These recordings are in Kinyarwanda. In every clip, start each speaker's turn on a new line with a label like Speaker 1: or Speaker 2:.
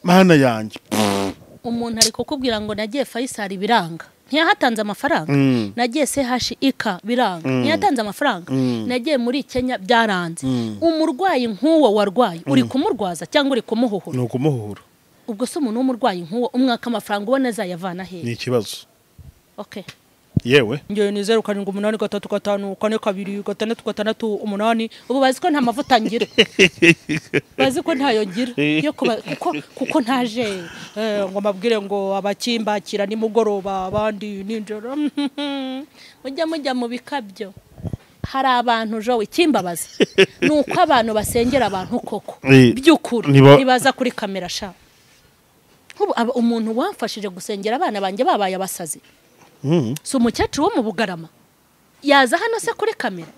Speaker 1: mana yanjye
Speaker 2: umuntu ari kukubwira ngo nagiye Faisal biranga ntiyahatanze amafaranga nagiye CHIK biranga ntiyatanze amafaranga nagiye muri Kenya byaranze umurwayi nk'uwo warwaye uri kumurwaza cyangwa uri kumuhuhura
Speaker 1: no kumuhura
Speaker 2: ubwo se umuntu w'umurwayi nk'uwo umwaka amafaranga ubona azayavana he
Speaker 1: ni ikibazo
Speaker 2: okay
Speaker 1: yewe
Speaker 2: ngiye ni 0783535668 ubu bazi ko nta mavuta ngira bazi ko ntayo ngira yo kuko ntaje ngo mabwire ngo abakimbakira ni mugoroba abandi ninjoro mujya mu bikabyo hari abantu jowe kimbabaza nuko abantu basengera abantu koko by'ukuri nibaza kuri kamera sha umuntu wamfashije gusengera abana banje babaye abasazi so umukecuru wo mu Bugarama yaza hano se kuri kamera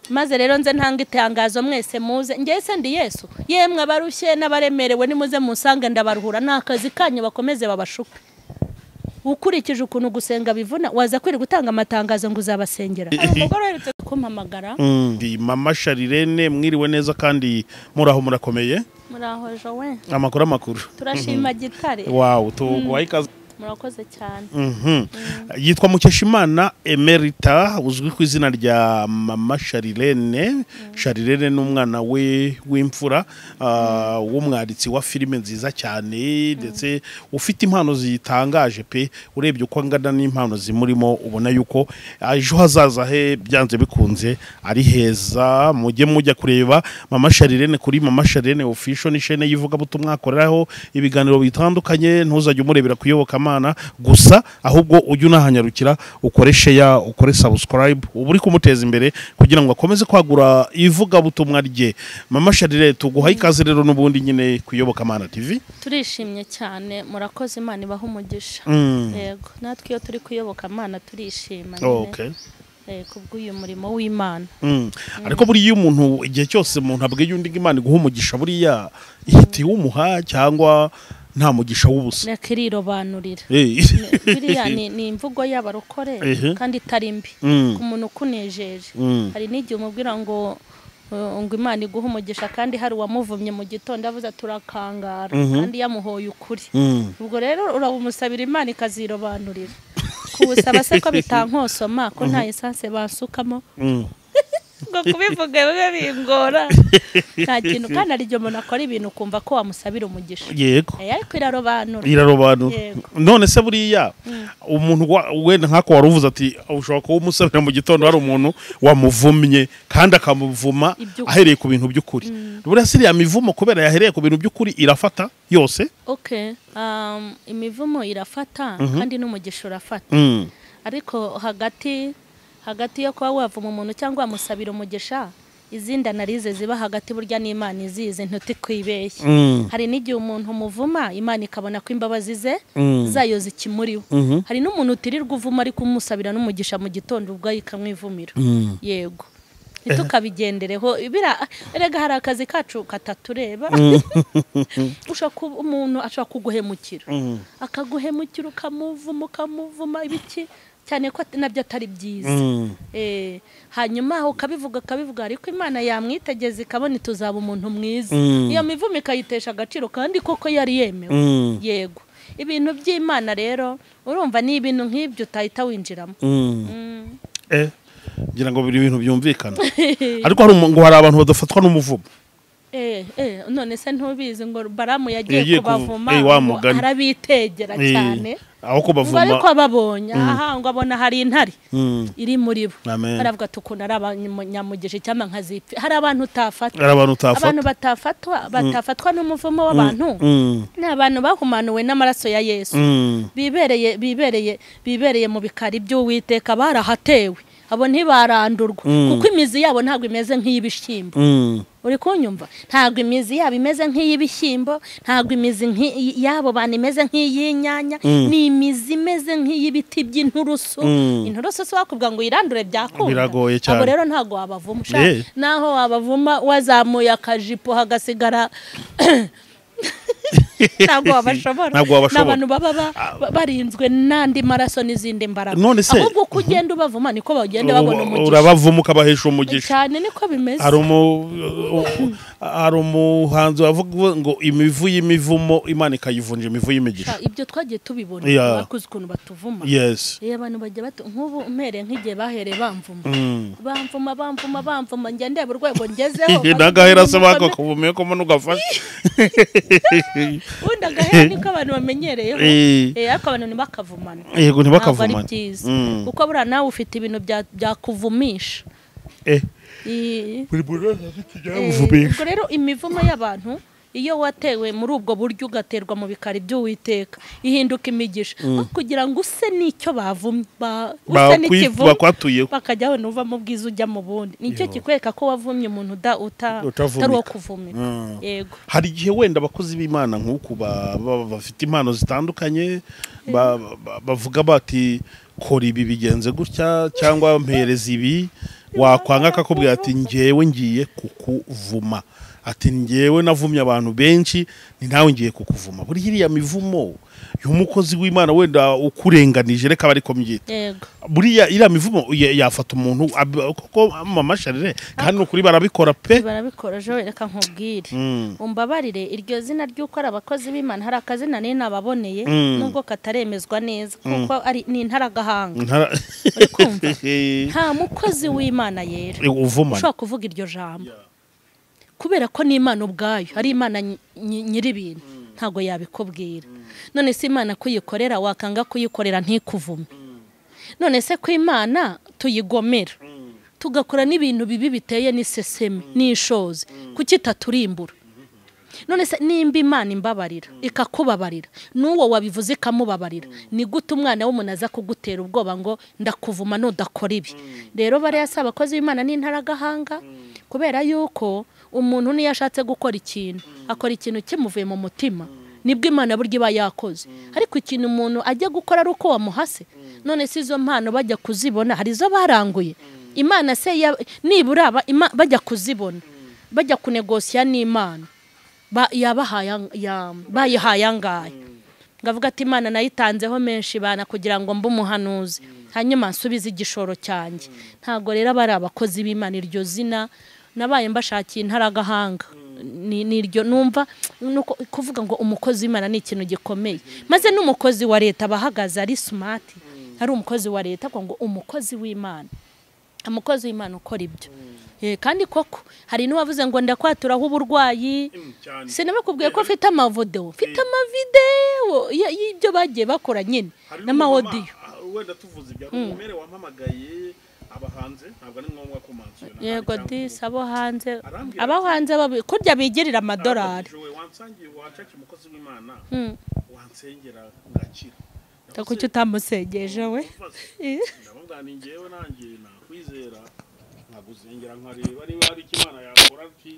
Speaker 2: maze rero nze ntanga itangazo mwese muze ngese ndi Yesu yemwe abarushye n'abaremerewe nimuze musange ndabaruhura nakazi kanyu bakomeze babashuke ukurikije ukuntu gusenga bivuna waza kwiri gutanga amatangazo ngo uzabasengera umugore yeretse kumpamagara
Speaker 1: ndi mama Sharirene mwiriwe neza kandi muraho murakomeye
Speaker 2: muraho jowe
Speaker 1: amakuru
Speaker 2: turashima gitare
Speaker 1: wow tugwaikaze
Speaker 2: murakoze cyane
Speaker 1: yitwa Mukeshimana Emerita uzwi ku izina rya mama Sharirene n'umwana we w'imfura w'umwanditsi wa filime nziza cyane ndetse ufite impano zitangaje pe urebye uko angana n'impano zimurimo ubona yuko ejo hazaza he byanze bikunze ari heza mujya kureba mama Sharirene kuri mama Sharirene official ni chaîne yivuga butumwa akoreraho ibiganiro bitandukanye ntuzajye umurebera kuyoboka mana gusa ahubwo ujye unahanyarukira ukore share ukore subscribe uburi kumuteza imbere kugira ngo akomeze kwagura ivuga butumwa rye mama Sharirene tuguha ikaze rero n'ubundi nyine kuyoboka mana TV
Speaker 2: turishimye cyane murakoze imana ibaho umugisha yego natwe iyo turi kuyoboka mana turishima
Speaker 1: okay
Speaker 2: kubw'uyu murimo w'Imana
Speaker 1: ariko buri umuntu igihe cyose umuntu abwiye undi imana iguha umugisha buriya ihiti wumuha cyangwa nta mugisha w'ubusa
Speaker 2: nakirirobanurira biriya ni imvugo y'abarokore kandi itari mbi ku muntu kunejeje hari n'igihe umubwira ngo Imana iguha umugisha kandi hari uwamuvumye mu gitondo avuze turakangara kandi yamuhoye ukuri ubwo rero urabumusabira Imana ikazirobanurira kubusaba se ko bitankosoma ko nta essence basukamo ngo kubivuga bibe bingora nta kintu kandi ari ryo umuntu akora ibintu kumva ko wamusabira umugisha
Speaker 1: yego
Speaker 2: ariko irarobanura
Speaker 1: none se buriya umuntu wenda nkako waruvuze ati ushobora ko umusabira mu gitondo hari umuntu wamuvumye kandi akamuvuma ahereye ku bintu by'ukuri buriya siriya mivumo kubera yahereye ku bintu by'ukuri irafata yose
Speaker 2: okay imivumo irafata kandi n'umugisha urafata ariko hagati yo kwa wavuma umuntu cyangwa amusabira umugisha izindi analize ziba hagati burya n'Imana izize ntutikwibehe hari n'igihe umuntu muvuma Imana ikabona ko imbabazi ze zayo zikimuriwe hari n'umuntu utirirwa uvuma ari kumusabira n'umugisha mu gitondo ubwo yikamwivumira yego itukabigendereho erega hari akazi kacu katatureba ushaka umuntu ashaka kuguhemukira akaguhemukira ukamuvuma ibiki cyane ko nabyo atari byiza hanyuma ukabivuga ariko Imana yamwitegeza ikabona tuzaba umuntu mwiza iyo mivumo ikayitesha agaciro kandi koko yari yemewe yego ibintu by'Imana rero urumva ni ibintu nk'ibyo utahita winjiramo
Speaker 1: ngira ngo biri ibintu byumvikana ariko hari abantu badafatwa n'umuvumo
Speaker 2: none se ntubizi ngo Baramu yagiye kubavuma arabitegera cyane
Speaker 1: aho kubavuma
Speaker 2: ariko ababonye ngo abona hari intare iri muri bo baravuga tukuna ari abanyamugisha cyangwa nkazipfi hari abantu batafatwa n'umuvumo w'abantu n'abantu bahumanuwe n'amaraso ya Yesu bibereye mu bikari by'Uwiteka barahatewe abo ntibarandurwa kuko imizi yabo ntabwo imeze nk'iy'ibishyimbo uri kunyumva ntabwo imizi yabo imeze nk'iy'ibishyimbo ntabwo imizi yabo bantu imeze nk'iy'inyanya ni imizi imeze nk'iy'ibiti by'inturusu inturusu se wakubwa ngo irandure byakunda
Speaker 1: biragoye cyane
Speaker 2: abo rero ntabwo wabavuma naho wabavuma wazamuye akajipo hagasigara ntabwo wabashobora n'abantu baba barinzwe n'andi maraso n'izindi mbaraga ahubwo uko ugenda ubavuma niko bagenda babona umugisha
Speaker 1: urabavuma ukabahesha umugisha
Speaker 2: cyane niko bimeze
Speaker 1: hari umuhanzi wavuga ngo imivu y'imivumo Imana ikayivunja imivu y'imigisha.
Speaker 2: Ibyo twagiye tubibona bakuze ukuntu batuvuma.
Speaker 1: Yes.
Speaker 2: Abantu bajya nk'ubu mpere nk'igihe bahereye bamvuma njya ndeba urwego ngezeho.
Speaker 1: Nagahera se bakakuvumye ko mano gafashe.
Speaker 2: Undi agahera niko abantu bamenyereyeho. Ariko abantu ntibakavumana.
Speaker 1: Yego ntibakavumana.
Speaker 2: Kuko buriya nawe ufite ibintu byakuvumisha. Ubwo rero imivumo y'abantu iyo watewe muri ubwo buryo ugaterwa mu bikari by'Uwiteka ihinduka imigisha kugira ngo use n'icyo bavumye use n'ikivumo bakajya aho nuva mu bwiza ujya mu bundi nicyo kikweka ko wavumye umuntu utari wo kuvumira. Yego,
Speaker 1: hari igihe wenda abakozi b'Imana nk'uku bafite impano zitandukanye bavuga bati kora ibi bigenze gutya cyangwa mpereza ibi, wakwanga akakubwira ati njyewe ngiye kukuvuma, ati njyewe navumye abantu benshi ni nawe ngiye kukuvuma. Buri iriya mivumo y'umukozi w'Imana wenda ukurenganije reka bari komyita.
Speaker 2: Yego,
Speaker 1: buriya iriya mivumo yafata umuntu koko Mama Charles kandi ukuri barabikora pe,
Speaker 2: barabikora. Jo reka nkubwire umbabarire iryo zina ry'uko ari abakozi b'Imana hari akazina nene nababoneye nubwo kataremezwa neza kuko ari ni intaragahanga. Nta mukozi w'Imana yera ushobora kuvuga iryo jambo kubera ko ni Imana ubwayo ari Imana nyiribintu ntago yabikubwira. None se Imana kuyikorera wakanga kuyikorera ntikuvume? None se ko Imana tuyigomera tugakora n'ibintu bibi biteye n'iseseme n'ishozi kuki taturimbura? None se nimba Imana imbabarira ikakubabarira n'uwo wabivuze ikamubabarira ni gute umwana w'umuntu aza kugutera ubwoba ngo ndakuvuma nudakora ibi? Rero bare yasaba abakozi b'Imana n'intaragahanga kubera yuko umuntu niyo ashatse gukora ikintu akora ikintu kimuvuye mu mutima nibwo Imana buryo iba yakoze. Ariko ikintu umuntu ajya gukora ari uko wamuhase. None si izo mpano bajya kuzibona hari zo baranguye Imana se nibura bajya kuzibona bajya kunegosiya n'Imana bayihaye angahe ngavuga ati Imana nayitanzeho menshi bana kugira ngo mbe umuhanuzi hanyuma nsubize igishoro cyanjye. Ntago rero bari abakozi b'Imana iryo zina nabaye mbashakiye intaragahanga ni iryo numva nuko kuvuga ngo umukozi w'Imana ni ikintu gikomeye. Maze n'umukozi wa leta bahagaze ari smart ari umukozi wa leta ngo umukozi w'Imana umukozi w'Imana ukora ibyo. Kandi koko hari n'uwavuze ngo ndakwaturaho uburwayi sinabakubwiye ko afite amavideo y'ibyo bagiye bakora nyine n'amaudio.
Speaker 1: Wenda tuvuze ibya umere wampamagaye abahanze ntabwo ari ngombwa ko mansiyona.
Speaker 2: Yego dis abo hanze kurya bigirira amadolari.
Speaker 1: Wansangiye wacaki umukozi w'Imana wansengera ngakira
Speaker 2: takuki utamusengeje we
Speaker 1: ndabona ni ngewe nanjye nakwizera nkagusengera nkareba ari hari Imana yakora ati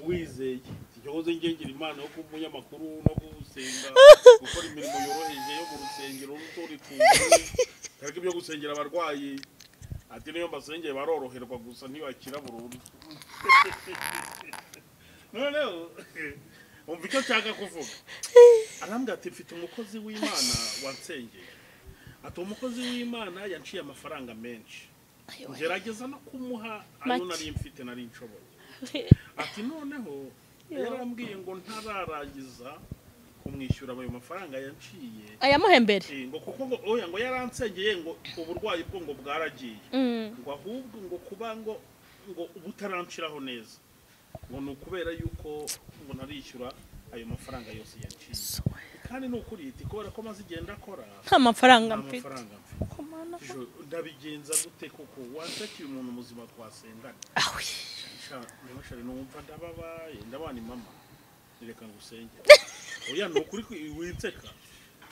Speaker 1: wizeye cyoze ngengera Imana yo kumunyamakuru no gusenga gukora imirimo yoroheje yo mu rusengero rutori tuzi kandi ibyo gusengera abarwayi ati niyo mbasengeye baroroherwa gusa ntibakira burundu. None umva icyo nshaka kuvuga arambwira ati mfite umukozi w'Imana wansengeye ati umukozi w'Imana yanciye amafaranga menshi ngerageza no kumuha ayo nari mfite nari nshoboye. Ati noneho yarambwiye ngo ntararangiza kumwishyura ayo mafaranga yanciye
Speaker 2: ayamuhembere
Speaker 1: ngo kuko ngo oya ngo yaransengeye ngo uburwayi bwo ngo bwaragiye ngo ahubwo ngo kuba ngo ubutaranshiraho neza ngo nukubera yuko ngo narishyura ayo mafaranga yose yanciye. Kandi nukuri iti kubera ko maze igenda akora
Speaker 2: nta mafaranga mfite
Speaker 1: ndabigenza gute koko wansakiye umuntu muzima twasengana niba shari numva ndababaye ndabana mama nireka ngusenge oya nukuri winseka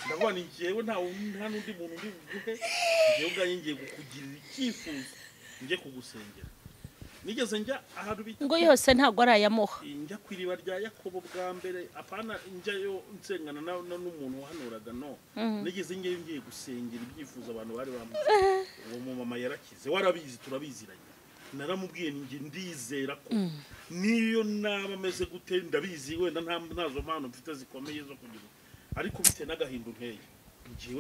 Speaker 1: ndabana ngiyewe nta n'undi muntu ndi buguhe ngiye ubwanjye ngiye kukugirira icyifuzo ngiye kugusengera. Nigeze njya ahantu bita
Speaker 2: ngo yose ntago arayamuha
Speaker 1: njya kwiriba rya Yakobo bwa mbere apana njyayo nsengana n'umuntu wahanuraga no nigeze ngiye gusengera ibyifuzo abantu bari bamwe uwo mu mama yarakize warabizi turabiziranye naramubwiye ngiye ndizera ko niyo naba ameze gute ndabizi wenda ntazo mpano mfite zikomeye zo kugira ariko bite n'agahindu nteye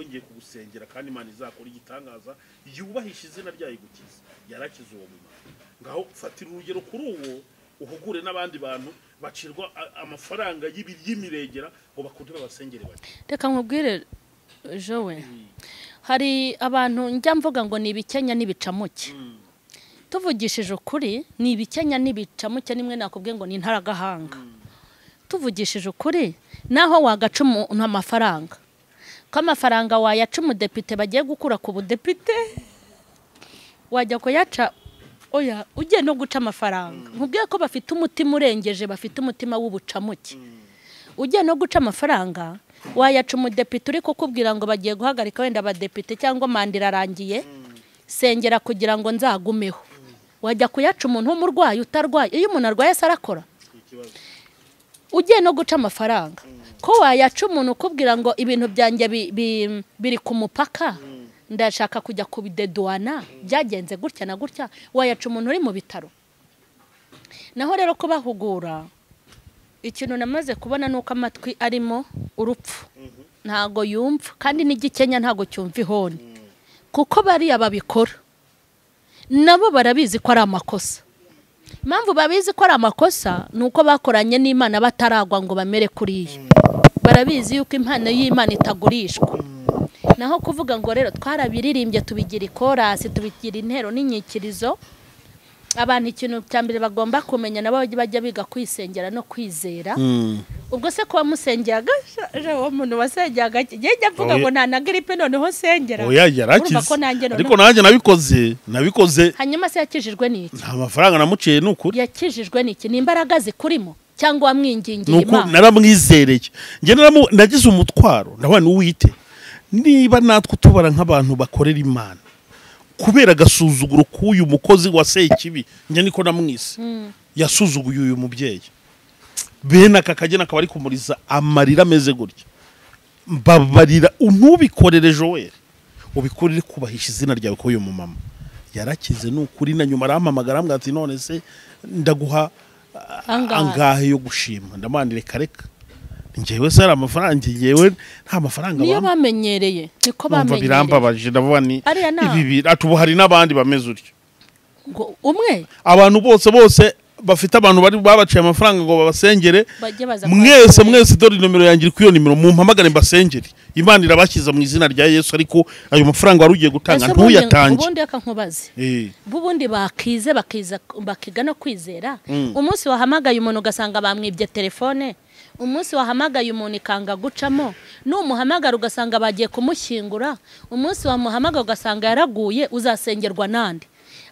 Speaker 1: ngiye kugusengera kandi Imana izakora igitangaza yubahisha izina ryayo gukiza. Yarakize uwo mama ngaho fatira urugero kuri uwo uhugure n'abandi bantu bacirwa amafaranga y'imirengera ngo bakunde babasengere bati.
Speaker 2: Reka nkubwire Jowe, hari abantu njya mvuga ngo ni ibikenya n'ibicamuke. Tuvugishije ukuri ni ibikenya n'ibicamuke, nimwe nakubwiye ngo ni intaragahanga. Tuvugishije ukuri naho wagaca umuntu amafaranga, ko amafaranga wayaca umudepite bagiye gukura ku budepite, wajya kuyaca oya ugiye no guca amafaranga. Nkubwiye ko bafite umutima urengeje, bafite umutima w'ubucamuke. Ugiye no guca amafaranga wayaca umudepite uri kukubwira ngo bagiye guhagarika wenda abadepite cyangwa manda irarangiye, sengera kugira ngo nzagumeho. Wajya kuyaca umuntu w'umurwayi utarwaye. Iyo umuntu arwaye sarakora. Ugiye no guca amafaranga ko wayaca umuntu ukubwira ngo ibintu byanjye biri ku mupaka, ndashaka kujya kubideduana, byagenze gutya na gutya, wayaca umuntu uri mu bitaro. Naho rero ko bahugura, ikintu namaze kubona nuko amatwi arimo urupfu, ntago yumva, kandi n'igikenya ntago cyumva ihoni, kuko bariya babikora nabo barabizi ko ari amakosa. Impamvu babizi ko ari amakosa nuko bakoranye n'Imana bataragwa ngo bamere kuriya. Barabizi yuko impano y'Imana itagurishwa. Naho kuvuga ngo rero twarabiririmbye tubigira ikorasi, tubigira intero n'inyikirizo, abantu ikintu cyambere bagomba kumenya nabo bajya biga kwisengera no kwizera. Ubwo se kuba musengeraga wo muntu wasengeraga kijya avuga ngo nta na gripe noneho sengera.
Speaker 1: Oya yarakize. Ariko nanjye nabikoze.
Speaker 2: Hanyuma se yakijijwe n'iki?
Speaker 1: Nta mafaranga namuciye n'ukuri.
Speaker 2: Yakijijwe n'iki? Ni imbaraga zikurimo cyangwa wamwingingiye Imana?
Speaker 1: Nuko naramwizereye. Nge nagize umutwaro ndabona uwite. Niba natwe tubara nk'abantu bakorera Imana kubera gasuzuguro k'uyu mukozi wa Sekibi, nge niko namwise. Yasuzuguye uyu mubyeyi. Bene akakagena akabari kumuriza amarira ameze gutya. Mbabarira untubikorere Joel, ubikorere kubahisha izina ryawe ko uyu mumama yarakize n'ukuri. Na nyuma arampamagara ambwira ati none se ndaguha angahe yo gushima. Ndamandire kareka ngewe se ari amafaranga, ngewe nta mafaranga
Speaker 2: niyo bamenyereye, niko bamenyereye.
Speaker 1: Birambabaje ndavuga ni ibi atubu hari n'abandi bameze utyo
Speaker 2: ngo umwe
Speaker 1: abantu bose bafite abantu bari babaciye amafaranga ngo babasengere. Mwese dore nomero yangira ku iyo nimero mumpamagare mbasengere. Imana irabakiza mu izina rya Yesu, ariko ayo mafaranga warugiye gutanga ntuyatange.
Speaker 2: Ubundi akankubaze bubundi bakize bakiga no kwizera. Umunsi wahamagaye umuntu ugasanga bamwibye telefone, umunsi wahamagaye umuntu ikanga gucamo, n'umuhamagara ugasanga bagiye kumushyingura, umunsi wamuhamagaye ugasanga yaraguye, uzasengerwa nande?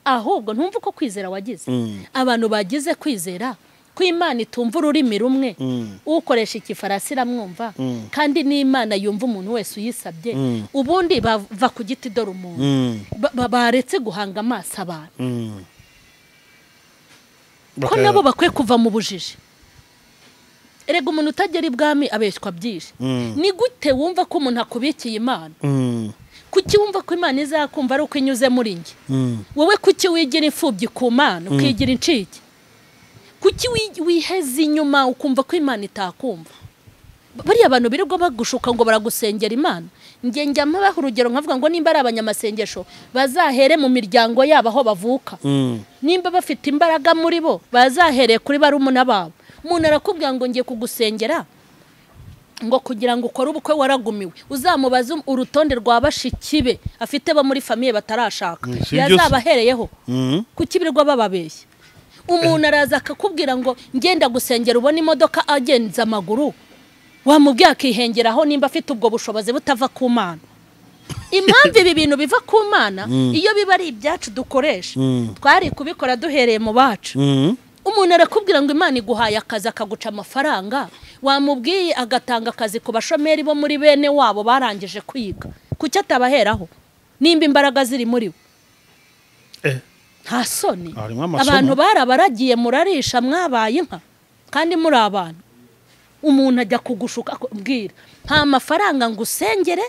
Speaker 2: Ahubwo ntumva ko kwizera wagize. Abantu bagize kwizera ko Imana itumva ururimi rumwe, ukoresha ikifarasi iramwumva, kandi n'Imana yumva umuntu wese uyisabye. Ubundi bava ku giti dore umuntu baretse guhanga amaso abantu, ko nabo bakwiye kuva mu bujiji. Erega umuntu utagera ibwami abeshywa byinshi. Ni gute wumva ko umuntu akubikiye Imana? Kuki wumva ko Imana izakumva ari uko inyuze muri nge? Wowe kuki wigira imfubyi ku Mana ukigira incike? Kuki wiheze inyuma ukumva ko Imana itakumva? Bariya abantu birirwa bagushuka ngo baragusengera Imana. Nge njya mpabaho urugero nkavuga ngo nimba ari abanyamasengesho bazahere mu miryango yabo aho bavuka. Nimba bafite imbaraga muri bo bazahere kuri barumuna babo. Umuntu arakubwira ngo ngiye kugusengera ngo kugira ngo ukore ubukwe waragumiwe, uzamubaza urutonde rwa bashikibe afite bo muri famiye batarashaka, yazabahereyeho kukibirirwa bababeshya. Umuntu araza akakubwira ngo ngenda gusengera ubona imodoka agenza amaguru, wamubwiye akihengeraho nimba afite ubwo bushobozi butava ku Mana. Impamvu ibi bintu biva ku Mana iyo biba ari ibyacu dukoresha, twari kubikora duhereye mu bacu. Umuntu arakubwira ngo Imana iguhaye akazi akaguca amafaranga, wamubwiye agatanga akazi ku bashomeri bo muri bene wabo barangije kwiga, kuki atabaheraho nimba imbaraga ziri muri we? Nta soni. Abantu barabaragiye murarisha mwabaye inka kandi muri abantu. Umuntu ajya kugushuka akubwira nta mafaranga ngo usengere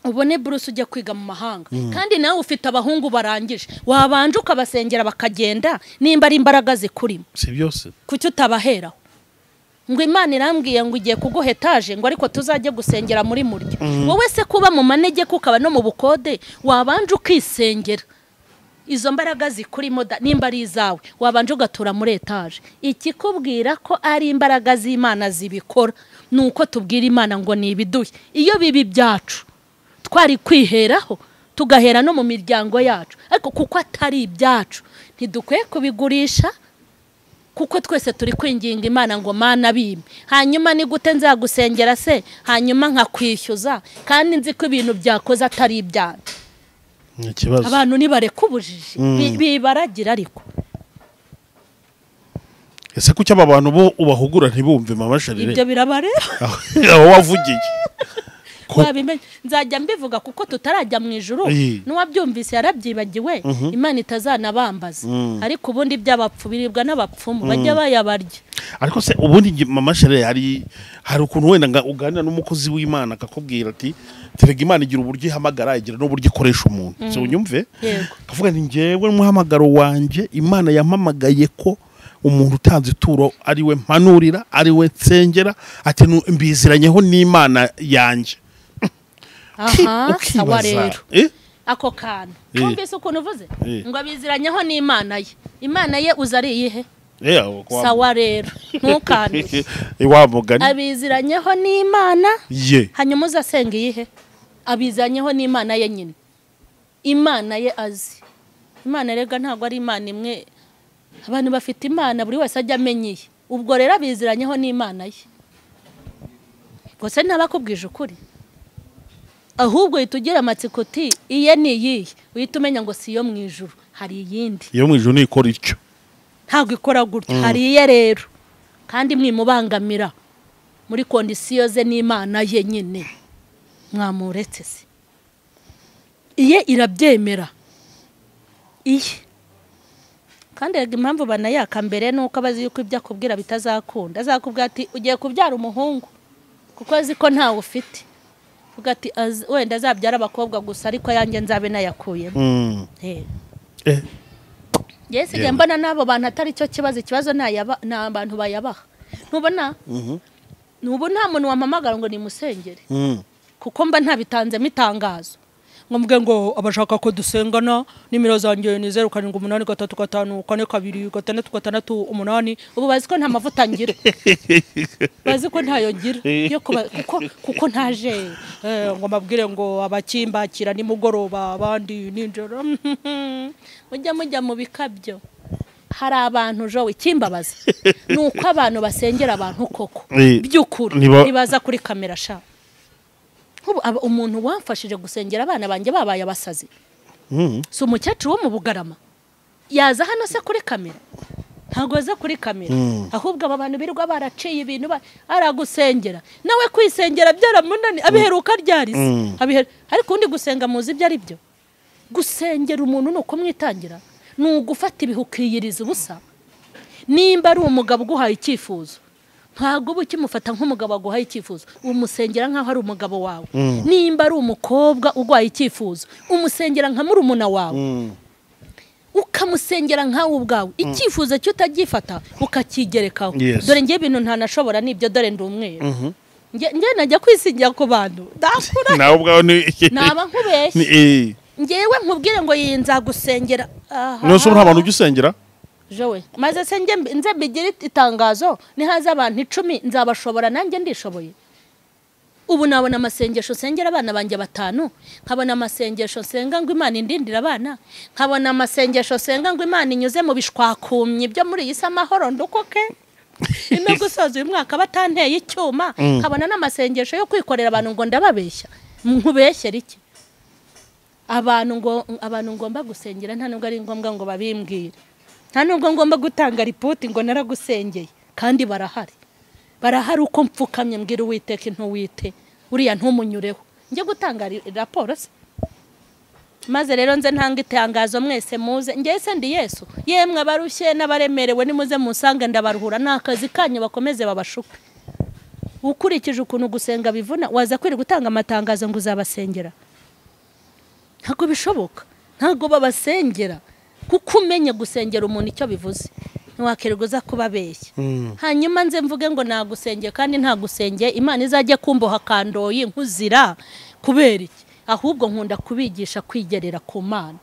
Speaker 2: ubone buruse ujya kwiga mu mahanga, kandi nawe ufite abahungu barangije, wabanje ukabasengera bakagenda nimba ari imbaraga zikurimo.
Speaker 1: Si byose
Speaker 2: kuki utabaheraho ngo Imana irambwiye ngo ugiye kuguha etaje ngo ariko tuzajye gusengera muri muryo? Wowe se kuba mu manege kukaba no mu bukode wabanje ukisengera izo mbaraga zikurimo nimba ari izawe wabanje ugatura muri etaje. Ikikubwira ko ari imbaraga z'Imana zibikora nuko tubwira Imana ngo ni ibiduhe. Iyo bibi byacu twari kwiheraho tugahera no mu miryango yacu, ariko kuko atari ibyacu ntidukwiye kubigurisha, kuko twese turi kwinginga Imana ngo Mana bime. Hanyuma ni gute nzagusengera se hanyuma nkakwishyuza kandi nzi ko ibintu byakoze atari ibyacu? Abantu nibareka ubujiji bibaragira. Ariko
Speaker 1: ese kuki aba bantu bo ubahugura ntibumve Mama Charlene?
Speaker 2: Ibyo birabareba
Speaker 1: aho wavugiye
Speaker 2: wabimenye. Nzajya mbivuga kuko tutarajya mu ijuru, n'uwabyumvise yarabyibagiwe, Imana itazanabambaza. Ariko ubundi by'abapfu biribwa n'abapfumu bajya bayabarya.
Speaker 1: Ariko se ubundi Mama Charlene hari ukuntu wenda nga uganira n'umukozi w'Imana akakubwira ati terega Imana igira uburyo ihamagara, igira n'uburyo ikoresha umuntu. So unyumve kavuga ni ngewe muhamagaro wanje Imana yampamagaye ko umuntu utanze ituro ari we mpanurira, ari we nsengera, ati mbiziranyeho n'Imana yanje.
Speaker 2: Sawa rero ako kantu kumvise ukuntu uvuze ngo abiziranyeho n'Imana ye. Imana ye uzari iyihe? Sawa rero ntukande
Speaker 1: iwamugani
Speaker 2: abiziranyeho n'Imana
Speaker 1: ye,
Speaker 2: hanyuma uzasenga iyihe? Abizanyeho n'Imana ye nyine. Imana ye azi. Imana rega ntago ari Imana imwe, abantu bafite Imana buri wese ajya amenye. Ubwo rero abiziranyeho n'Imana ye. Gose ntabakubwije ukuri, ahubwo itugira amatsiko ti iye ni yihe, uhita umenya ngo si yo mu ijuru, hari iyindi. Iyo
Speaker 1: mu ijuru ni ikora icyo,
Speaker 2: ntabwo ikora gutya. Hari iye rero kandi mwimubangamira muri kondisiyo ze n'Imana ye nyine, mwamuretse se. Iye irabyemera iye, kandi impamvu banayaka mbere nuko abazi yuko ibyo akubwira bitazakunda. Azakubwira ati ugiye kubyara umuhungu kuko azi ko ntawe ufite, ugati wenda azabyara abakobwa gusa ariko yanjye nzabe nayakuyemo. Yes, mbona nabo bantu atari cyo kibazo. Ikibazo na abantu bayabaha. Ntubona nubu nta muntu wampamagara ngo nimusengere kuko mba ntabitanze mitangazo ngo mvuge ngo abashaka ko dusengana nimero zanjye ni 078335422668. Ubu bazi ko nta mavuta ngira, bazi ko ntayo ngira yo kuko ntaje ngo mabwire ngo abakimbakira ni mugoroba abandi ninjoro. Mujya mu bikabyo. Hari abantu jowe kimbabaza nuko abantu basengera abantu koko by'ukuri nibaza kuri kamera sha. Umuntu wamfashije gusengera abana banjye babaye abasazi, so umukecuru wo mu Bugarama yaza hano se kuri kamera? Ntago aza kuri kamera. Ahubwo aba bantu birirwa baraciye ibintu aragusengera nawe kwisengera byaramunani. Abiheruka ryarize ariko undi gusenga muzi ibyo ari byo. Gusengera umuntu nuko mwitangira nugufata ibihukiyiriza ubusa. Nimba ari umugabo guhaye icyifuzo ntago bukimufata nk'umugabo aguhaye icyifuzo, umusengera nkaho ari umugabo wawe. Nimba ari umukobwa ugwaye icyifuzo umusengera nka murumuna wawe, ukamusengera nkawe ubwawe. Icyifuzo cyo utagifata ukakigerekaho. Dore ngiye ibintu ntanashobora nibyo, dore ndi umwere. Ngiye najya kwisingira ku bantu dakura
Speaker 1: nawe ubwawe
Speaker 2: naba nkubeshye. Ngewe nkubwire ngo yinza gusengera
Speaker 1: nose nta bantu ujusengera
Speaker 2: jowe maze se nze bigira itangazo nihaza abantu 10 nzabashobora nanjye ndishoboye. Ubu nabona amasengesho sengera abana banjye 5, nkabona amasengesho senga ngo Imana indindira abana, nkabona amasengesho senga ngo Imana inyuze mu bishwakumye byo muri yisa amahoro ndukoke ino gusoza uyu mwaka batanteye icyuma. Nkabona n'amasengesho yo kwikorera abantu ngo ndababeshya. Nkubeshyera iki? Abantu ngomba gusengera nta nubwo ari ngombwa ngo babimbwire, nta nubwo ngomba gutanga ripoti ngo naragusengeye, kandi barahari uko mpfukamye mbwira Uwiteka ntuwite uriya ntumunyureho njye gutanga raporo se. Maze rero nze ntanga itangazo mwese muze ngese ndi Yesu, yemwe abarushye n'abaremerewe nimuze musanga ndabaruhura. Nakazi kanyu bakomeze babashuke. Ukurikije ukuntu gusenga bivuna waza kwiri gutanga amatangazo ngo uzabasengera? Ntago bishoboka, ntago babasengera kuko umenye gusengera umuntu icyo bivuze. Ntiwakirirwa kubabeshya hanyuma nze mvuge ngo nagusengeye kandi ntagusengeye. Imana izajye kumboha kandoyi nkuzira kubera iki? ahubwo nkunda kubigisha kwigerera ku Mana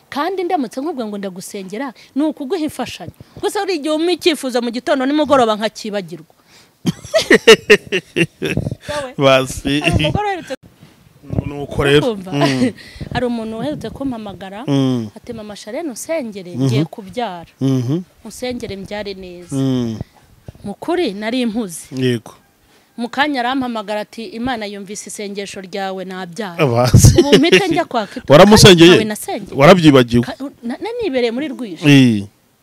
Speaker 2: kandi ndamutse nkubwo ngo ndagusengera ni ukuguha imfashanyo gusa uri igihe umwikifuza mu gitondo nimugoroba nkakibagirwa
Speaker 1: basi nuko rero
Speaker 2: hari umuntu uherutse kumpamagara ati mama Sharene usengere ngiye kubyara usengere mbyare neza mukuri nari impuzi
Speaker 1: yego
Speaker 2: mukanya arampamagara ati Imana yumvise isengesho ryawe nabyara
Speaker 1: basi
Speaker 2: ubu mpite njya kwaka
Speaker 1: waramusengeye warabyibagiwe
Speaker 2: nanibereye muri rwisho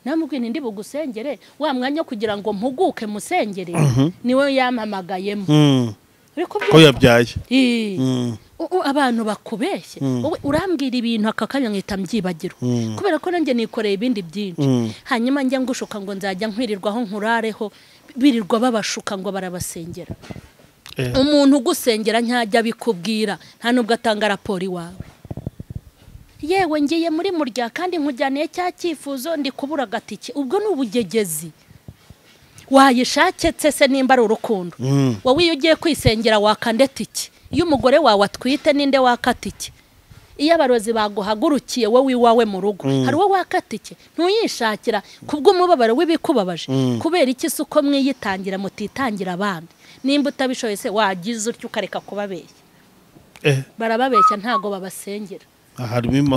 Speaker 2: namubwiye ndi bugusengere wa mwanya kugira ngo mpuguke musengere niwe yampamagayemo
Speaker 1: ko yabyaye
Speaker 2: abantu bakubeshye urambwira ibintu akakanya nkita mbyibagirwa kubera ko nanjye nikoreye ibindi byinshi hanyuma njya ngushuka ngo nzajya nkwirirwaho nkurareho birirwa babashuka ngo barabasengera umuntu ugusengera ntajya bikubwira nta nubwo atanga raporo iwawe yewe ngiye muri murya kandi nkujyaniye cya cyifuzo ndi kubura gatike ubwo ni ubugegezi wayishaketse se nimba ari urukundo wowe iyo ugiye kwisengera wakandeta iki iyo umugore wawe atwite ninde wakata iki iyo abarozi baguhagurukiye wowe iwawe mu rugo hari wowe wakata iki ntuyishakira kubw'umubabaro w'ibikubabaje kubera iki se uko mwiyitangira mutitangira abandi nimba utabishoboye se wagize utyo ukareka kubabeshya barababeshya ntago babasengera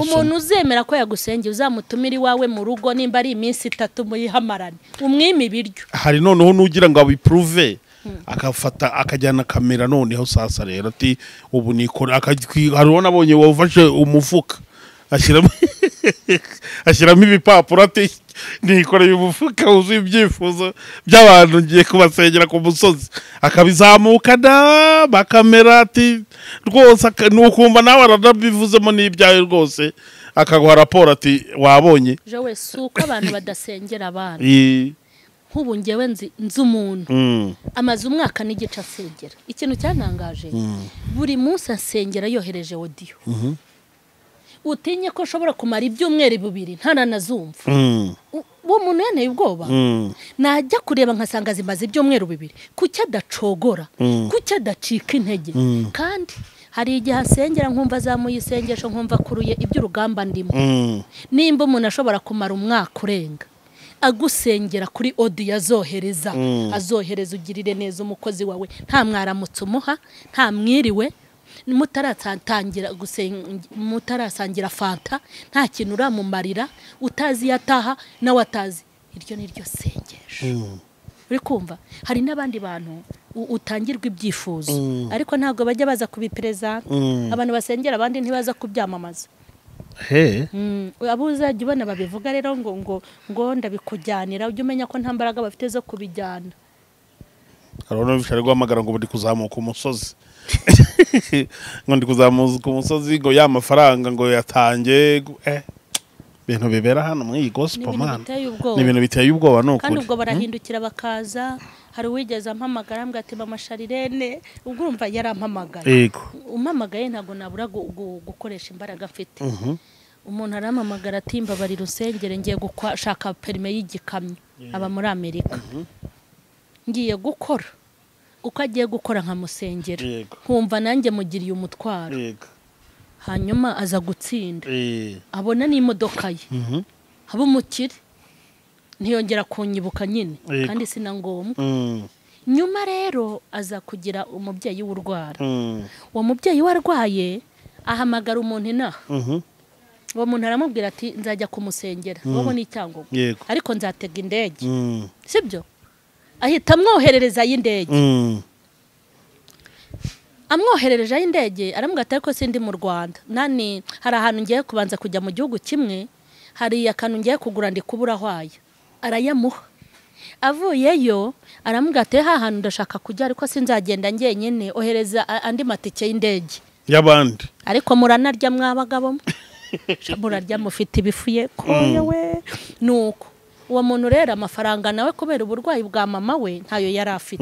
Speaker 2: umuntu uzemera ko yagusengera uzamutumira iwawe mu rugo nimba ari iminsi 3 muyihamarane umwimi ibiryo
Speaker 1: hari noneho nugira ngo abiprove akafata akajyana kamera noneho sasa rero ati ubu nikora hariho nabonye wafashe umufuka ashyiramo ibipapuro ati nikoreye umufuka wuzuye ibyifuzo by'abantu ngiye kubasengera ku musozi akabizamuka da bakamera ati rwose nukumva nawe aranabivuzemo n'ibyaye rwose akaguha raporo ati wabonye
Speaker 2: jewe suko abantu badasengera abana nk'ubu ngewe nzi umuntu amaze umwaka n'igice asengera ikintu cyantangaje buri munsi asengera yohereje audio utinye ko ushobora kumara ibyumweru 2 ntananazumva uwo muntu yaneye ubwoba najya kureba nkasanga zimaze ibyumweru 2 kuki adacogora kuki adacika intege kandi hari igihe asengera nkumva azamuyisengesho nkumva kuruye iby'urugamba ndimo nimba umuntu ashobora kumara umwaka urenga agusengera kuri audio azohereza ugirire neza umukozi wawe nta mwaramutse umuha nta mwiriwe mutarasangira fanta nta kintu uramumarira utazi yataha nawe atazi iryo ni ryo sengesho uri kumva hari n'abandi bantu utangirwa ibyifuzo ariko ntabwo bajya baza kubipereza abantu basengera abandi ntibaza kubyamamaza abo uzajya ubona babivuga rero ngo ndabikujyanira ujye umenya ko nta mbaraga bafite zo kubijyana
Speaker 1: arabona bishare guhamagara ngo ndi kuzamuka umusozi ngo ndi kuzamuka umusozi ngo ya mafaranga ngo yatange bintu bibera hano muri gospel man ni ibintu biteye ubwoba no
Speaker 2: kandi ubwo barahindukira bakaza hari uwigeze ampamagara ambwa ati mama Sharene ubwo urumva yarampamagara umpamagaye ntago nabura gukoresha imbaraga mfite umuntu arampamagara ati mbabarira usengere ngiye gushaka perime y'igikamyo aba muri Amerika ngiye gukora uko agiye gukora nkamusengera nkumva nanjye mugiriye umutwaro hanyuma aza gutsinda abona n'imodoka ye haba umukire ntiyongera kunyibuka nyine kandi sina ngombwa nyuma rero aza kugira umubyeyi w'urwara uwo mubyeyi warwaye ahamagara umuntu inaha uwo muntu aramubwira ati nzajya kumusengera wowe ni icyangombwa ariko nzatega indege sibyo ahita amwoherereza y'indege amwoherereje y'indege aramubwira ati ariko sindi mu Rwanda nani hari ahantu ngiye kubanza kujya mu gihugu kimwe hari akantu ngiye kugura ndi kubura hwaya arayamuha avuyeyo aramubwira ati hantu ndashaka kujya ariko sinzagenda ngenyene ohereza andi matike y'indege
Speaker 1: y'abandi
Speaker 2: ariko muranarya mwabagabo murarya mufite ibifuye ko yewe nuko uwo muntu rero amafaranga nawe kubera uburwayi bwa mama we ntayo yari afite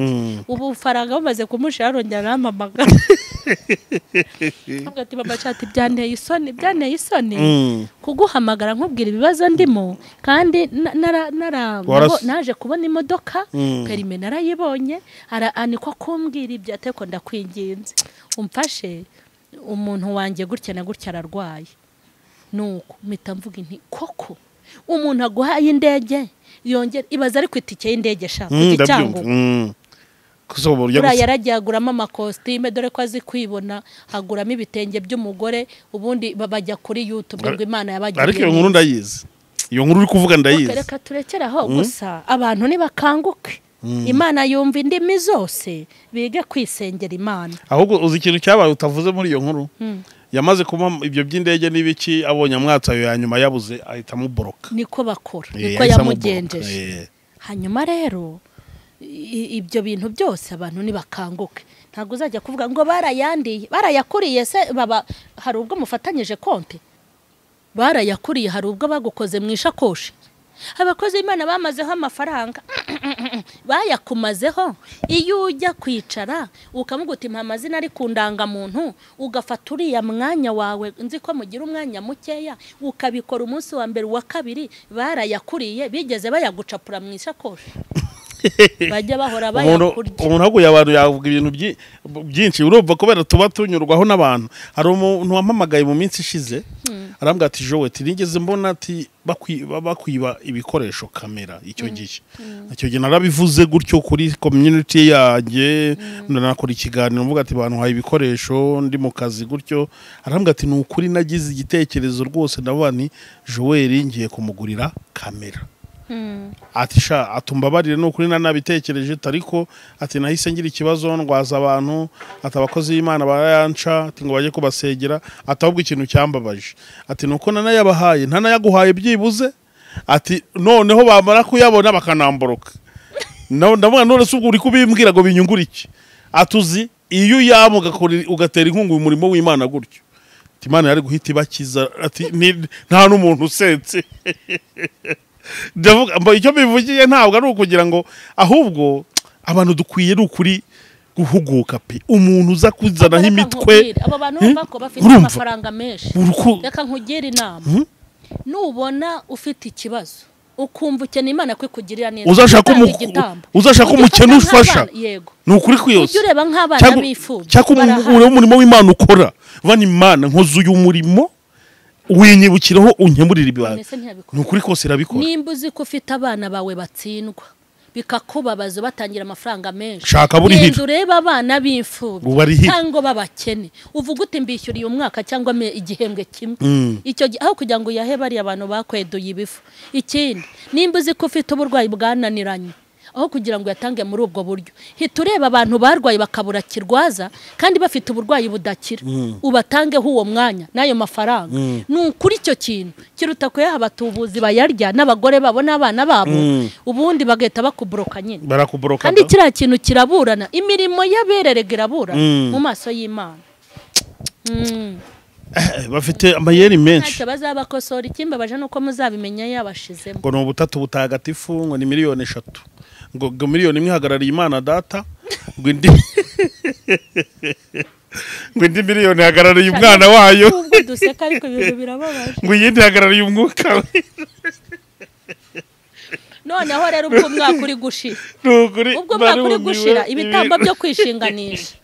Speaker 2: ubu faranga bamaze kumushira arongera aramamaga agati mama cyati byanteye isoni kuguhamagara nkubwira ibibazo ndimo kandi naje kubona imodoka perime narayibonye anikwa kumbwira ibyo ateko ndakwinginze umfashe umuntu wanjye gutya na gutya ararwaye, nuko mpita mvuga nti koko umuntu aguhaye indege yongera ibaza ariko itike y'indege shaka cyangwa uriya yaragiye aguramo amakositime dore ko azi kwibona, aguramo ibitenge by'umugore, ubundi bajya kuri YouTube ngo Imana yabagiriye.
Speaker 1: Ariko iyo nkuru ndayizi, iyo nkuru uri kuvuga ndayizi.
Speaker 2: Reka turekeraho gusa abantu nibakanguke, Imana yumva indimi zose, bige kwisengera Imana.
Speaker 1: Ahubwo uzi ikintu cyabaye utavuze muri iyo nkuru, yamaze kuba ibyo by'indege n'ibiki, abonye amwatsayo ya nyuma yabuze ahita muboroka.
Speaker 2: Niko bakora, niko yamugenjeje. Hanyuma rero ibyo bintu byose abantu nibakanguke, ntabwo uzajya kuvuga ngo barayakuriye se baba, hari ubwo mufatanyije konti, barayakuriye hari ubwo bagukoze mu ishakoshi. Abakozi Imana bamazeho amafaranga bayakumazeho, iyo ujya kwicara ukamuga uti mpa amazina ari ku ndangamuntu, ugafata uriya mwanya wawe, nzi ko mugira umwanya mukeya, ukabikora umunsi wa mbere wa kabiri, barayakuriye bigeze bayagucapura mu ishakoshi. Bajya bahora bayakurya.
Speaker 1: Umuntu haguye abantu yavuga ibintu byinshi, urumva kubera tuba tunyurwaho n'abantu. Hari umuntu wampamagaye mu minsi ishize, arambwira ati Joe, nigeze mbona ati bakwiba ibikoresho kamera icyo gihe. Icyo gihe narabivuze gutyo kuri community yanjye, nakora ikiganiro mvuga ati abantu haye ibikoresho ndi mu kazi gutyo. Arambwira ati nukuri nagize igitekerezo rwose, ndavuga ni Joel ngiye kumugurira kamera. Ati sha atumbabarire nukuri nanabitekereje, ariko ati nahise ngira ikibazo ndwaza abantu, atabakozi y'Imana barayanca, ati ngo baje kubasegera, atabwo ikintu cyambabaje. Ati nuko nanayabahaye ntanayaguhaye byibuze, ati noneho bamara kuyabona bakanamboroka. Ndavuga none se ubwo uri kubimbwira ngo binyungura iki? Atuzi iyo yamuga ugatera inkungu umurimo w'Imana gutyo, ati Imana yari guhita ibakiza, ati nta n'umuntu usetse. Ndavuga icyo bivugiye ntabwo ari ukugira ngo, ahubwo abantu dukwiye n'ukuri guhuguka pe. Umuntu uza kuzanaho imitwe,
Speaker 2: abo bantu bumva ko bafite amafaranga menshi, reka nkugire inama, nubona ufite ikibazo ukumva ukeneye Imana kwikugirira neza,
Speaker 1: uzashaka umukene ufasha, nukuri kwiyose
Speaker 2: ureba nk'abana bifuza
Speaker 1: cyakora umurimo w'Imana ukora, vana Imana nkoze uyu murimo winyibukiraho unkemurira ibibazo, nukuri kose irabikora.
Speaker 2: Nimba uzi ko ufite abana bawe batsindwa bikakubabaza batangira amafaranga menshi,
Speaker 1: shaka buri hito
Speaker 2: ureba abana b'imfubyi cyangwa babakene, uvuga uti mbishyuriye umwaka cyangwa igihembwe kimwe, icyo aho kugira ngo yahebe ari abantu bakweduye ibifu. Ikindi, nimba uzi ko ufite uburwayi bwananiranye, aho kugira ngo yatange muri ubwo buryo, hita ureba abantu barwaye bakabura kirwaza kandi bafite uburwayi budakira, ubatangeho uwo mwanya n'ayo mafaranga. Nukuri icyo kintu kiruta ko abatubuzi bayarya n'abagore babo n'abana babo, ubundi bagahita bakuboroka nyine,
Speaker 1: barakuboroka.
Speaker 2: Kandi kiriya kintu kiraburana, imirimo y'abererega iraburana mu maso y'Imana.
Speaker 1: Bafite amayeri menshi,
Speaker 2: ntacyo bazabakosora. Ikimbabaje nuko muzabimenya yabashizemo,
Speaker 1: ngo n'ubutatu butagatifu, ngo ni miliyoni 3, ngo miliyoni 1 ihagarariye Imana Data, ngo indi miliyoni ihagarariye umwana wayo,
Speaker 2: ubwo duseka ariko ibintu birababaje,
Speaker 1: ngo iyindi ihagarariye umwuka we.
Speaker 2: Noneho rero ubwo mwaka uri gushira, ubwo mwaka uri gushira ibitambo byo kwishinganisha,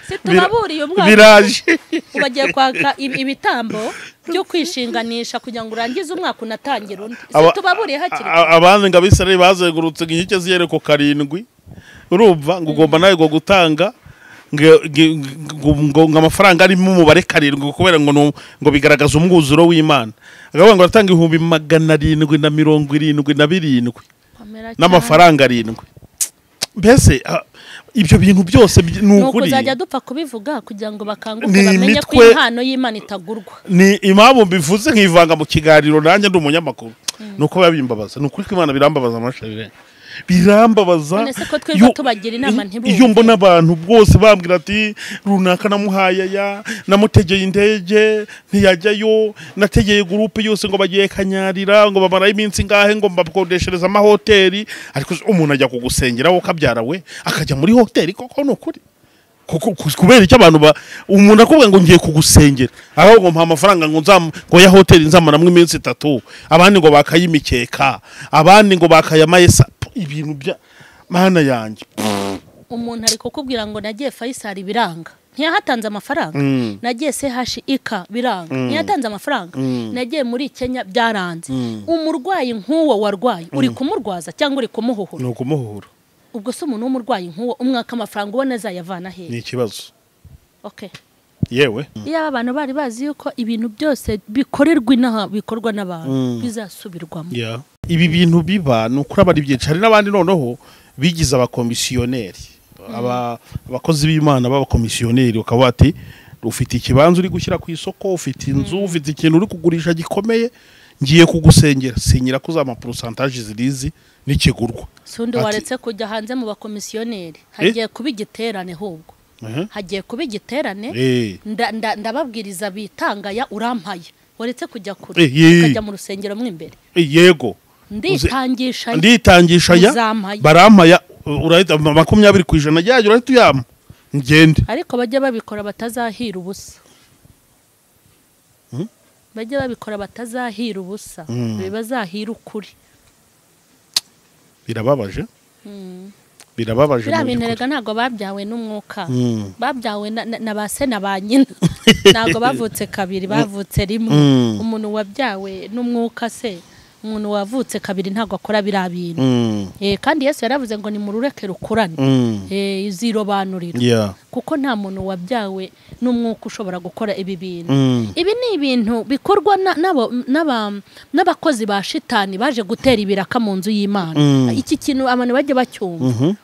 Speaker 2: situbaburiye umwaka biraje, ubagiye kwaka ibitambo byo kwishinganisha kugira ngo urangize umwaka unatangira undi, situbaburiye hakiri
Speaker 1: abandi ngo Abisirayeli bazegurutse nk'icyo ziyereko 7, urumva ngo ugomba nawe go gutanga ngo amafaranga ari mu mubare 7, kubera ngo bigaragaza umwuzuro w'Imana. Agavuga ngo atanga 777 n'amafaranga 7. Mbese ibyo bintu byose n'ukuri
Speaker 2: uzajya dupfa kubivuga kugira ngo bakanguke bamenye ko impano y'Imana itagurwa.
Speaker 1: Ni impamvu mbivuze nkivanga mu kiganiro nanjye ndi umunyamakuru, nuko babimbabaza. Nukuri ko Imana birambabaza amashari, birambabaza. Iyo mbona abantu bwose bambwira ati runaka namuhaye namutegeye indege ntiyajyayo, nategeye groupe yose ngo bagiye Kanyarira, ngo bamara iminsi ngahe, ngo mbakodeshereza amahoteli, ariko umuntu ajya kugusengera wo kabyara we akajya muri hoteli. Koko nukuri kubera icyo abantu umuntu akubwira ngo ngiye kugusengera, aho ngo mpa amafaranga ngo ya hoteli nzamaramo iminsi 3, abandi ngo bakayimikeka, abandi ngo bakayamayesa, ibintu bya Mana yanjye.
Speaker 2: Umuntu ari kukubwira ngo nagiye Faisal biranga, ntiyahatanze amafaranga nagiye CHIK biranga ntiyatanze amafaranga nagiye muri Kenya byaranze umurwayi nk'uwo warwaye uri kumurwaza cyangwa uri kumuhuhura
Speaker 1: ni ukumuhuhura
Speaker 2: ubwo se umuntu w'umurwayi nk'uwo umwaka amafaranga ubona azayavana he
Speaker 1: ni ikibazo
Speaker 2: okay
Speaker 1: yewe
Speaker 2: iyo abantu bari bazi yuko ibintu byose bikorerwa inaha bikorwa n'abantu bizasubirwamo
Speaker 1: ibi bintu biba nukuri abari byinshi hari n'abandi noneho bigize abakomisiyoneri abakozi b'Imana b'abakomisiyoneri ukaba ati ufite ikibanza uri gushyira ku isoko ufite inzu ufite ikintu uri kugurisha gikomeye ngiye kugusengera sinyira ko za pourcentage zirizi n'ikigurwa
Speaker 2: sundi waretse kujya hanze mu bakomisiyoneri hagiye kubigiterane hubwo hagiye kubigiterane ndababwiriza bitangaya urampaye waretse kujya kure ukajya mu rusengero mwimbere
Speaker 1: yego nditangisha ya barampaya urahita 20% yaje urahita uyama ngende
Speaker 2: ariko bajya babikora batazahira ubusa bajya babikora batazahira ubusa bazahira ukuri
Speaker 1: birababaje birababaje
Speaker 2: bira binterega ntago babyawe n'umwuka babyawe na base na banyina ntago bavutse kabiri bavutse rimwe umuntu wabyawe n'umwuka se umuntu wavutse kabiri ntago akora birabintu kandi Yesu yaravuze ngo ni murureke rukurane izirobanurira kuko nta muntu wabyawe n'umwuka ushobora gukora ibi bintu ibi ni ibintu bikorwa n'abakozi ba shitani baje gutera ibiraka mu nzu y'Imana iki kintu abantu bajye bacyumva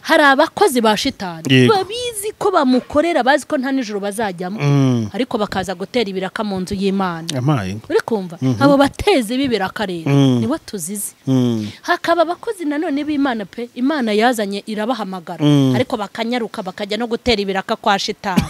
Speaker 2: hari abakozi ba shitani babizi ko bamukorera bazi ko nta nijoro bazajyamo ariko bakaza gutera ibiraka mu nzu y'Imana uri kumva abo bateze bibiraka rero nibo tuzizi hakaba abakozi nanone b'Imana pe Imana yazanye irabahamagara ariko bakanyaruka bakajya no gutera ibiraka kwa shitani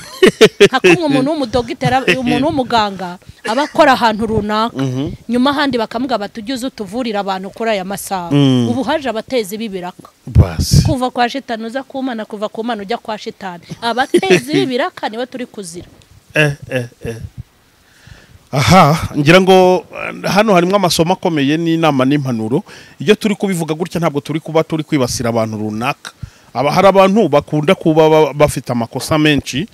Speaker 2: hakumwe umuntu w'umudogitera umuntu w'umuganga abakora ahantu runaka nyuma handi bakamuga batugize utuvurira abantu kuri aya masaha ubu haje abateze bibiraka
Speaker 1: basi
Speaker 2: kuva kwa shitani uza kumana kuva ku mana ujya kwa shitani abatezi bibiraka niwe turi kuzira
Speaker 1: aha ngira ngo hano harimo amasomo akomeye n'inama n'impanuro iyo turi kubivuga gutya ntabwo turi kuba turi kwibasira abantu runaka hari abantu bakunda kuba bafite amakosa menshi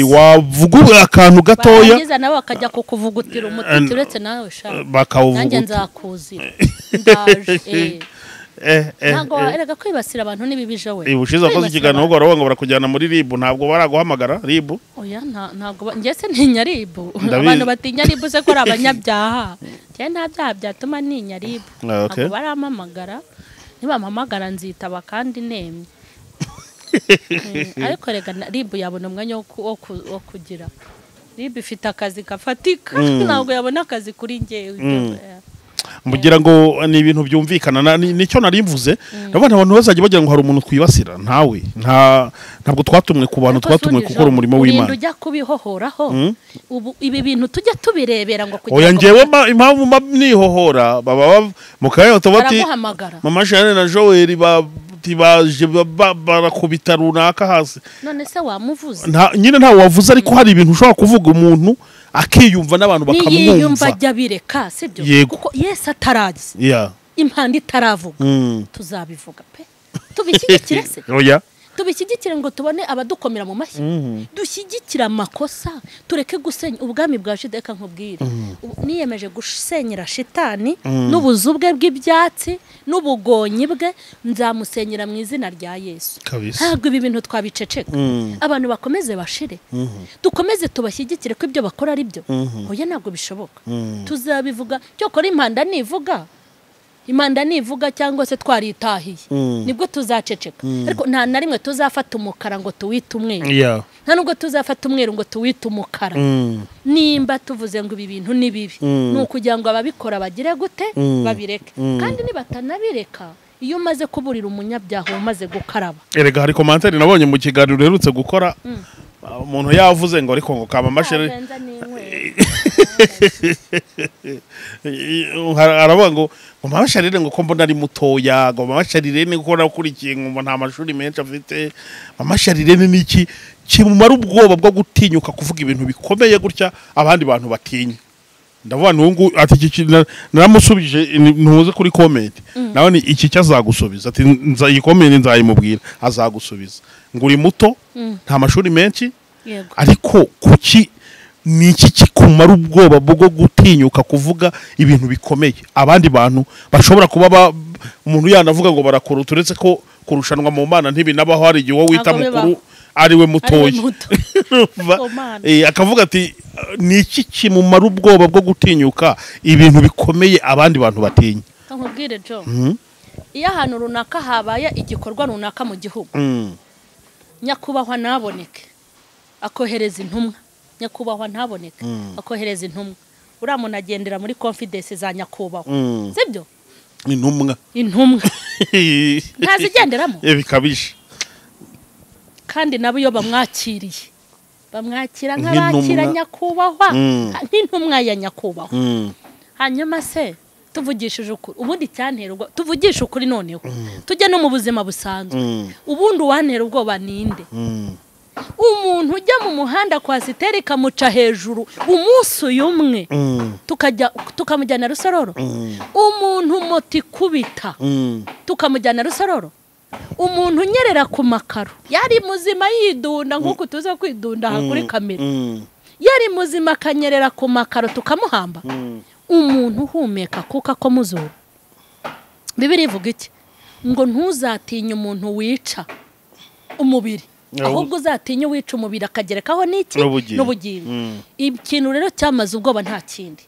Speaker 1: wavuga akantu gatoya
Speaker 2: bagize nawe akajya kukuvugutira umuti uretse nawe shaka nanjye nzakuzira ndaje ntabwo erega kwibasira abantu n'ibibije we
Speaker 1: ubushize akoze ikiganiro ngo baravuga ngo barakujyana muri RIB ntabwo baraguhamagara RIB
Speaker 2: oya ntabwo njye se ntinya RIB abantu batinya RIB se ko ari abanyabyaha cyane nta byaha byatuma ntinya RIB ntabwo barampamagara nibampamagara nzitaba kandi nemye ariko rega RIB yabona umwanya wo kugira RIB ifite akazi gafatika ntabwo yabona akazi kuri njyewe
Speaker 1: mugira ngo ni ibintu byumvikana nicyo narimvuze nabana abantu bazajya bagira ngo hari umuntu twibasira ntawe ntabwo twatumwe ku bantu twatumwe gukora umurimo w'Imana
Speaker 2: ujya kubihohoraho ubu ibi bintu tujya tubirebera ngo
Speaker 1: kugira oya ngewe impamvu nihohora baba mukayoto bati mama Jeanne na Joel baje barakubita runaka hasi
Speaker 2: none se wamuvuze
Speaker 1: nyine ntawe wavuze ariko hari ibintu ushobora kuvuga umuntu akiyumva n'abantu bakamwumva
Speaker 2: niyumva ajya bireka sibyo kuko Yesu ataragize impanda itaravuga tuzabivuga pe tubishyigikire se
Speaker 1: oya
Speaker 2: tubishyigikire ngo tubone abadukomera mu mashyi dushyigikira amakosa tureke gusenya ubwami bwa shideka nkubwire niyemeje gusenyera shitani n'ubuzu bwe bw'ibyatsi n'ubugonyi bwe nzamusenyera mu izina rya Yesu ntabwo ibi bintu twabiceceka abantu bakomeze bashire dukomeze tubashyigikire ko ibyo bakora ari byo oya ntabwo bishoboka tuzabivuga cyo kora impanda nivuga cyangwa se twaritahiye nibwo tuzaceceka ariko nta na rimwe tuzafata umukara ngo tuwite umweru nta nubwo tuzafata umweru ngo tuwite umukara nimba tuvuze ngo ibi bintu ni bibi ni ukugira ngo ababikora bagire gute babireke kandi nibatanabireka iyo umaze kuburira umunyabyaha umaze gukaraba
Speaker 1: erega hari commentaire nabonye mu kiganiro uherutse gukora umuntu yavuze ngo ariko ngo kama mashere aravuga ngo mama Sharire ngo ko mbona ari mutoya ngo mama Sharire ni gukora ukurikiye ngo nta mashuri menshi afite mama Sharire ni iki kimumara ubwoba bwo gutinyuka kuvuga ibintu bikomeye gutya abandi bantu batinya ndavuga nungu ati iki naramusubije ntuze kuri comment nawe ni iki cyazagusubiza ati iyi comment nzayimubwira azagusubiza ngo uri muto nta mashuri menshi ariko kuki ni iki kikumara ubwoba bwo gutinyuka kuvuga ibintu bikomeye abandi bantu bashobora kuba umuntu yanavuga ngo barakora turetse ko kurushanwa mu mana ntibinabaho hari igihe wowe wita mukuru ariwe mutoya akavuga ati ni iki kimumara ubwoba bwo gutinyuka ibintu bikomeye abandi bantu batinya
Speaker 2: nkubwire Jo iyo ahantu runaka habaye igikorwa runaka mu gihugu nyakubahwa naboneke akohereza intumwa nyakubahwa ntaboneke akohereza intumwa uramuntu agendera muri confidence za nyakubahwa sibyo
Speaker 1: intumwa
Speaker 2: ntazigenderamo
Speaker 1: bikabije
Speaker 2: kandi nabo iyo bamwakiriye bamwakira nk'abakira nyakubahwa nk'intumwa ya nyakubahwa hanyuma se tuvugishije ukuri ubundi cyanterwa tuvugisha ukuri noneho tujye no mu buzima busanzwe ubundi uwantera ubwoba ninde umuntu ujya mu muhanda kwa siteri kamuca hejuru umunsi umwe tukamujyana Rusororo umuntu moti kubita tukamujyana Rusororo umuntu nyerera ku makaro yari muzima yidunda nkuko tuza kwidunda kuri kamera yari muzima kanyerera ku makaro tukamuhamba umuntu humeka kuko akomuzura Bibiliya ivuga iki ngo ntuzatinye umuntu wica umubiri ahubwo uzatinya wica umubiri akagerekaho n'iki n'ubugingo ikintu rero cyamaze ubwoba nta kindi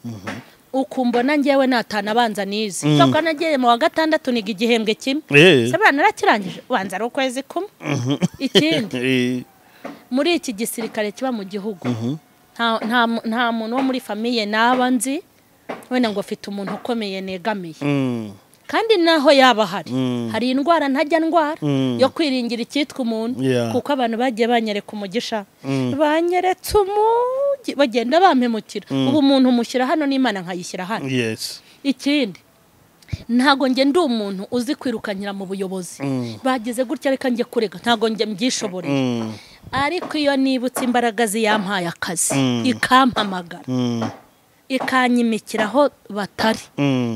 Speaker 2: ukumbona ngewe natana abanza nizi cyangwa nagiye mu wa gatandatu niga igihembwe kimwe sabana narakirangije banza ari ukwezi kumwe ikindi muri iki gisirikare kiba mu gihugu nta muntu wo muri famiye naba nzi wenda ngo afite umuntu ukomeye negamiye kandi naho yaba hari indwara ntajya ndwara yo kwiringira icyitwa umuntu kuko abantu bagiye banyereka umugisha banyeretse umugi bagenda bampemukira ubu umuntu umushyira hano n'Imana nkayishyira hano ikindi ntago nge ndi umuntu uzi kwirukanyira mu buyobozi bagize gutya reka nge kurega ntago nge mbyishoboreye ariko iyo nibutse imbaraga ziyampaye akazi ikampamagara ikanyimikiraho batari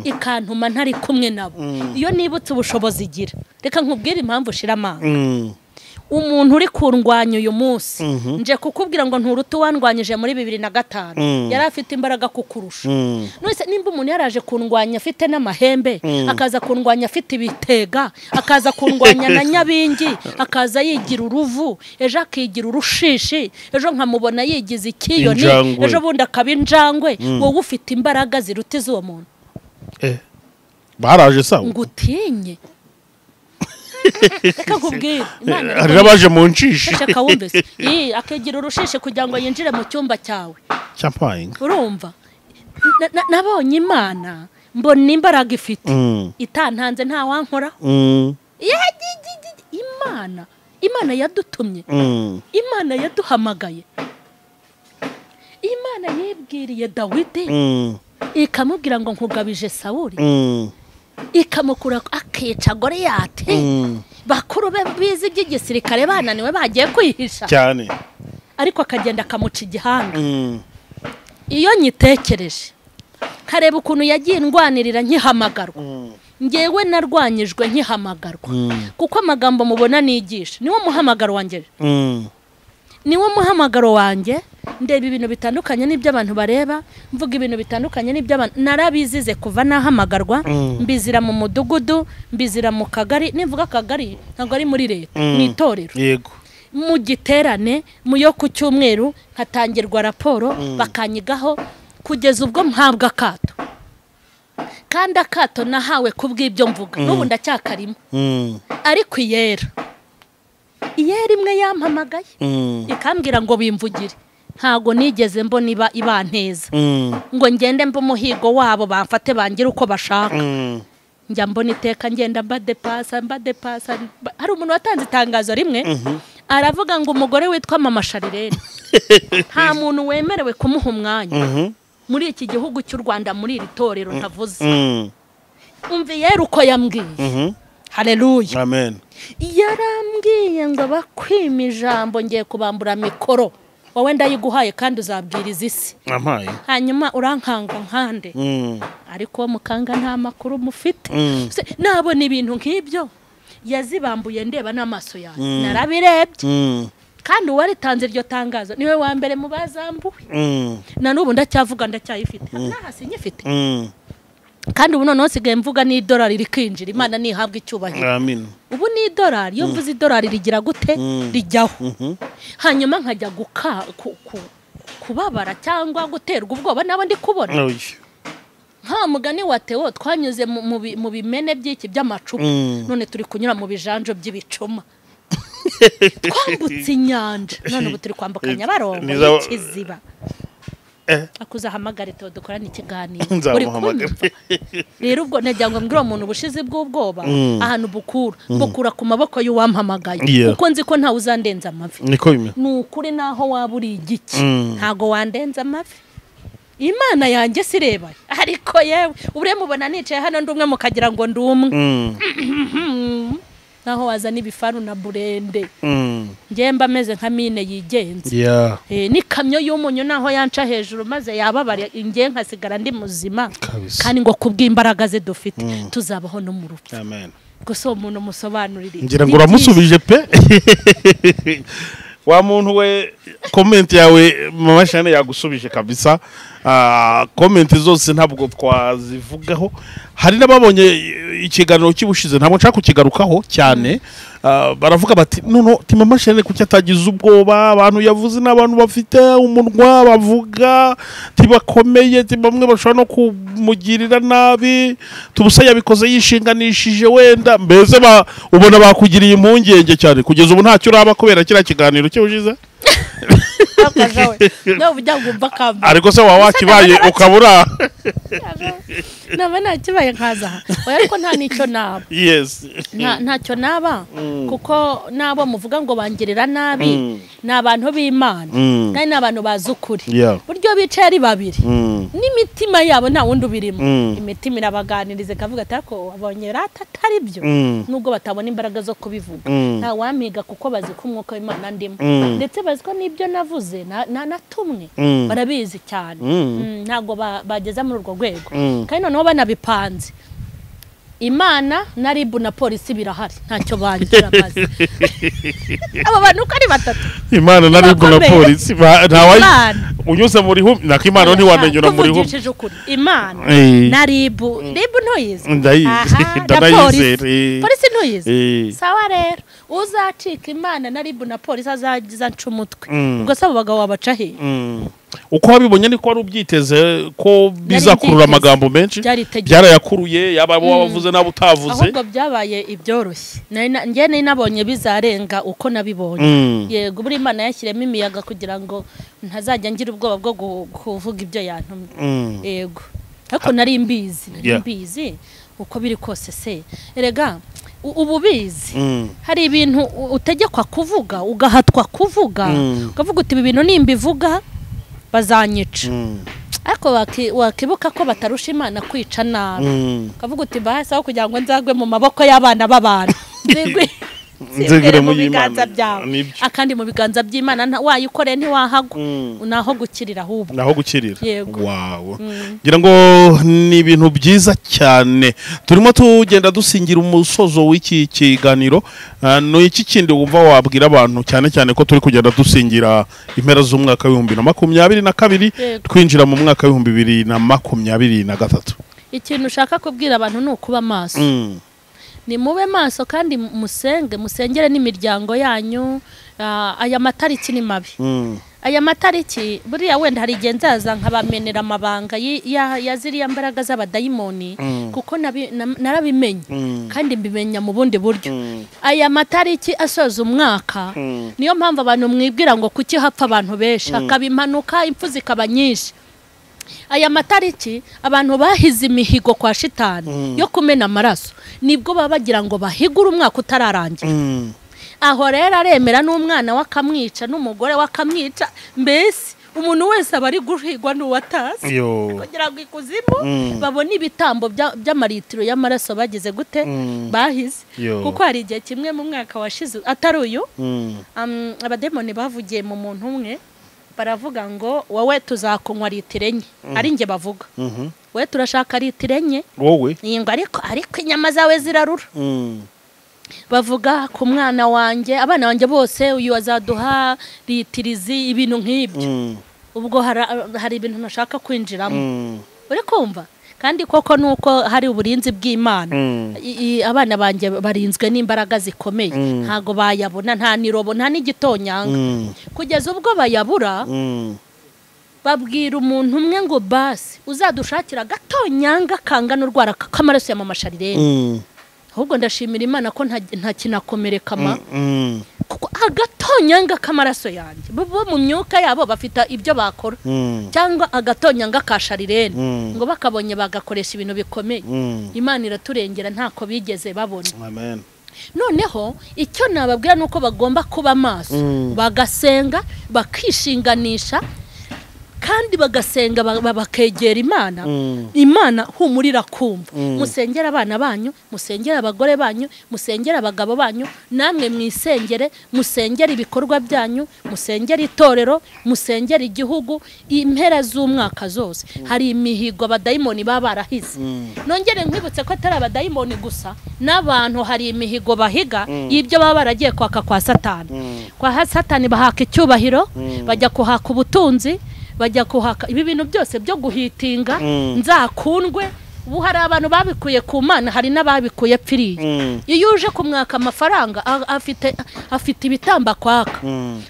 Speaker 2: ikantuma ntari kumwe nabo iyo nibutse ubushobozi igira reka nkubwire impamvu shiramanga umuntu uri kurwanya uyu munsi nje kukubwira ngo nturutu wandwanyije muri 2005 yari afite imbaraga kukurusha none nimba umuntu yaraje kurwanya afite n'amahembe akaza kurwanya afite ibitega akaza kurwanya na nyabingi akaza yigira uruvu ejo akigira urushishi ejo nkamubona yigize ikiyoni ejo bundi akabinjangwe wowe ufite imbaraga ziruta izo muntu
Speaker 1: baraje sawa
Speaker 2: ngutinye reka nkubwire
Speaker 1: hari abaje mu nshishi
Speaker 2: reka wumvise akagira urushishi kugira ngo yinjire mu cyumba cyawe
Speaker 1: champagne
Speaker 2: urumva nabonye Imana mbona imbaraga ifite itantanze nta wankora Imana yadutumye Imana yaduhamagaye Imana yibwiriye Dawidi ikamubwira ngo nkugabije Sawuli ikamukura akica Goliyati bakuru be bizi by'igisirikare bananiwe bagiye kwihisha
Speaker 1: cyane
Speaker 2: ariko akagenda akamuca igihanga iyo nyitekereje kareba ukuntu yagiye ndwanirira nkihamagarwa ngewe narwanyijwe nkihamagarwa kuko amagambo mubona nigisha niwo muhamagaro wanjye niwo muhamagaro wanjye ndeba ibintu bitandukanye n'ibyo abantu bareba mvuga ibintu bitandukanye n'ibyo abantu narabizize kuva nahamagarwa mbizira mu mudugudu mbizira mu kagari nivuga akagari ntabwo ari muri leta ni itorero
Speaker 1: yego
Speaker 2: mu giterane mu yo ku cyumweru hatangirwa raporo bakanyigaho kugeza ubwo mpabwa akato kandi akato nahawe kubw'ibyo mvuga n'ubu ndacyakarimo ariko iyera imwe yampamagaye ikambwira ngo bimvugire ntago nigeze mbona ibanteza ngo ngende mba umuhigo wabo bamfate bangira uko bashaka njya mbona iteka ngenda mbadepasa hari umuntu watanze itangazo rimwe aravuga ngo umugore witwa Mama Sharirene nta muntu wemerewe kumuha umwanya muri iki gihugu cy'u Rwanda muri iri torero ntavuze umviye uko yambwiye haleluya
Speaker 1: amen
Speaker 2: yarambwiye ngo bakwima ijambo ngiye kubambura mikoro wowe ndayiguhaye kandi uzabwiriza isi
Speaker 1: amaye
Speaker 2: hanyuma urankanga nkande ariko uwo mukanga nta makuru mufite nabona ibintu nk'ibyo yazibambuye ndeba n'amaso yanjye narabirebye kandi uwaritanze iryo tangazo niwe wa mbere mu bazambuwe na n'ubu ndacyavuga ndacyayifite nahasi nyifite kandi ubu noneho sigaye mvuga n'idolari rikinjira Imana nihabwa icyubahiro
Speaker 1: amen
Speaker 2: ubu n'idolari iyo mvuze idolari rigira gute rijyaho hanyuma nkajya kubabara cyangwa guterwa ubwoba nabo ndi kubona nta mugani wa Theo twanyuze mu bimene by'iki by'amacupa none turi kunyura mu bijanjo by'ibicuma twambutse inyanja none ubu turi kwambuka Nyabarongo y'ikiziba akuza hamagare Theo dukorana ikiganiro uri kunyumva rero ubwo najya ngo mbwira umuntu ubushize bw'ubwoba ahantu bukura ku maboko y'uwampamagaye kuko nzi ko ntawe uzandenza amavi
Speaker 1: niko bimwe
Speaker 2: nukuri naho waburi igiki ntago wandenza amavi Imana yanjye sireba ariko yewe ubure mubona nicaye hano ndumwe mukagira ngo ndumwe naho wazana ibifaru na burende ngiye mba meze nka mine yigenze ni kamyo y'umunyu naho yanca hejuru maze yababara ingiye nkasigara ndi muzima kandi ngo kubw'imbaraga ze dufite tuzabaho no mu rupfu
Speaker 1: amen
Speaker 2: gusa umuntu musobanurira
Speaker 1: ngira ngo uramusubije pe wa muntu we comment yawe mama Shane yagusubije kabisa comment zose ntabwo twazivugaho hari nababonye ikiganiro kibushize ntabwo nshaka kukigarukaho cyane baravuga bati none mama Shane kuki atagize ubwoba abantu yavuze n'abantu bafite umunwa bavuga tibakomeye bamwe bashobora no kumugirira nabi tubusa yabikoze yishinganishije wenda mbeze ubona bakugiriye impungenge cyane kugeza ubu ntacyo uraba kubera kira kiganiro cy'ubushize
Speaker 2: no bujyagumva kamba
Speaker 1: ariko se wakibaye ukabura
Speaker 2: naba nakibaye nkaza ariko nta nicyo naba
Speaker 1: yes
Speaker 2: ntacyo naba kuko nabo muvuga ngo bangirira nabi nabantu b'Imana kandi nabantu bazukuri buryo bicaye ari babiri n'imitima yabo nta wundi ubirimo imitima irabaganirize kavuga atako abonye ratari byo nubwo batabona imbaraga zo kubivuga nta wamiga kuko bazi ko umwuka w'Imana ndimo ndetse bazi ko nibyo navuze natumwe barabizi cyane ntago bageza muri urwo rwego kandi noneho banabipanze Imana na RIB na polisi birahari ntacyo bangira maze aba bantu uko ari batatu
Speaker 1: Imana na RIB na polisi ntawayi unyuze muri hum nako Imana ntiwamenyura muri hum
Speaker 2: Imana na RIB ntoyize polisi ntoyize sawa rero uzacika Imana na RIB na polisi azagiza ncumutwe ubwo sabo bagabo babaca he
Speaker 1: uko wabibonye niko wari ubyiteze ko bizakurura amagambo menshi byarayakuruye yaba wavuze nabo utavuze
Speaker 2: ahubwo byabaye ibyoroshye ngiye nabonye bizarenga uko nabibonye yego buri Imana yashyiremo imiyaga kugira ngo ntazajya ngira ubwoba bwo kuvuga ibyo yantumye yego ariko nari mbizi uko biri kose se erega ububizi hari ibintu utegekwa kuvuga ugahatwa kuvuga ukavuga uti ibi bintu nimbivuga bazanyica ariko wakibuka ko batarusha Imana kwica nabi kavuga uti bahasaho kugira ngo nzagwe mu maboko y'abana b'abantu nzigire mu biganza byawe akandi mu biganza by'Imana wayikore ntiwahagwa naho gukirira ahubwo
Speaker 1: naho gukirira wow ngira ngo ni ibintu byiza cyane turimo tugenda dusingira umusozo w'iki kiganiro no iki kindi wumva wabwira abantu cyane cyane ko turi kugenda dusingira impera z'umwaka wa 2022 twinjira mu mwaka wa 2023
Speaker 2: ikintu ushaka kubwira abantu ni ukuba maso ni mube maso kandi musengere n'imiryango yanyu aya matariki ni mabi aya matariki buriya wenda hari igenzaza nkabamenera amabanga ya ziriya mbaraga z'abadayimoni kuko narabimenye kandi mbimenya mu bundi buryo aya matariki asoza umwaka niyo mpamvu abantu mwibwira ngo kuki hapfa abantu benshi akabimanuka impfu zikaba nyinshi aya matariki abantu bahize imihigo kwa shitani yo kumena amaraso nibwo baba bagira ngo bahigure umwaka utararangira aho rero aremera n'umwana wakamwica n'umugore wakamwica mbese umuntu wese aba ari guhigwa n'uwatazi kugira ngo ikuzimu babone ibitambo by'amaritiro y'amaraso bagize gute bahize kuko hari igihe kimwe mu mwaka washize atari uyu abademoni bavugiye mu muntu umwe baravuga ngo wowe tuzakunywa litiro enye ari njye bavuga wowe turashaka litiro enye
Speaker 1: wowe
Speaker 2: ngo ariko inyama zawe zirarura bavuga ku mwana wanjye abana banjye bose uyu azaduha litirizi ibintu nk'ibyo ubwo hari ibintu nashaka kwinjiramo uri kumva kandi koko nuko hari uburinzi bw'Imana abana banjye barinzwe n'imbaraga zikomeye ntago bayabona nta nirobo nta n'igitonyanga kugeza ubwo bayabura babwira umuntu umwe ngo basi uzadushakira gatonyanga kangana urwara k'amaraso ya mama Sharirene ahubwo ndashimira Imana ko nta kinakomerekama kuko agatonyanga k'amaraso yanjye bo mu myuka yabo bafita ibyo bakora cyangwa agatonyanga ka Sharirene ngo bakabonye bagakoresha ibintu bikomeye Imana iraturengera ntako bigeze babona
Speaker 1: amen
Speaker 2: noneho icyo nababwira nuko bagomba kuba maso bagasenga bakishinganisha kandi bagasenga bakegera Imana Imana humurira kumva musengera abana banyu musengera abagore banyu musengera abagabo banyu namwe mwisengere musengera ibikorwa byanyu musengera itorero musengera igihugu impera z'umwaka zose hari imihigo abadayimoni babarahize nongere nkwibutse ko atari abadayimoni gusa n'abantu hari imihigo bahiga y'ibyo baba baragiye kwaka kwa Satani kwa Satani bahaka icyubahiro bajya kuhaka ubutunzi bajya kuhaka ibi bintu byose byo guhitinga nzakundwe ubu hari abantu babikuye ku Mana hari n'ababikuye pfiriye iyo uje kumwaka amafaranga afite ibitamba kwaka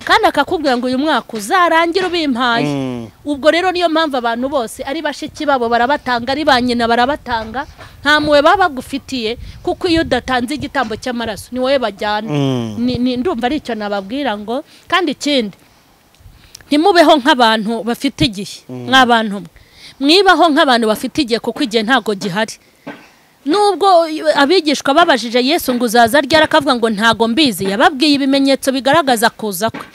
Speaker 2: kandi akakubwira ngo uyu mwaka uzarangira ubimpaye ubwo rero niyo mpamvu abantu bose ari bashiki babo barabatanga ari banyina barabatanga nta muwe baba bagufitiye kuko iyo udatanze igitambo cy'amaraso ni wowe bajyana ndumva ari icyo nababwira ngo kandi ikindi ntimubeho nk'abantu bafite igihe nk'abantu mwibaho nk'abantu bafite igihe kuko igihe ntago gihari nubwo abigishwa babajije Yesu ngo uzaza ryara akavuga ngo ntago mbizi yababwiye ibimenyetso bigaragaza kuza kwe